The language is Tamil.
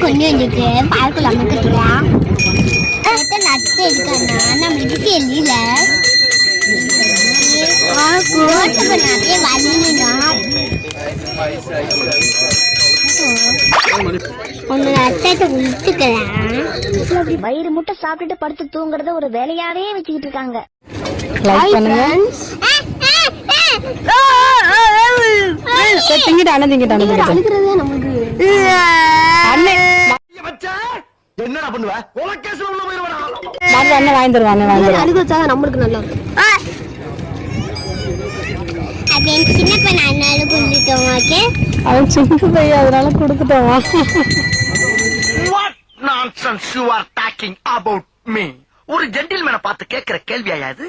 கொஞ்சம் இருக்கு பார்க்கல அமைக்கலாம் நட்டு இருக்கானா நம்மளுக்கு தெரியல நிறைய வலிதான் ஒன்னு நட்டத்தை உளுத்துக்கலாம் வயிறு முட்டை சாப்பிட்டுட்டு படுத்து தூங்குறத ஒரு வேலையாவே வச்சுக்கிட்டு இருக்காங்க. என்னடா பண்ணுவ உலகேஸ்ல உள்ள போயிடுவானா அண்ணன் வாங்கி தருவாங்க அழுக வச்சா நம்மளுக்கு நல்லா இருக்கும். சின்ன பையன் அதனால கொடுத்துட்டோம். ஓகே அவன் சின்ன பையன் அதனால கொடுத்துட்டோம். What nonsense you are talking about me? ஒரு ஜென்டில்மேனை பார்த்து கேட்கிற கேள்வியா இது?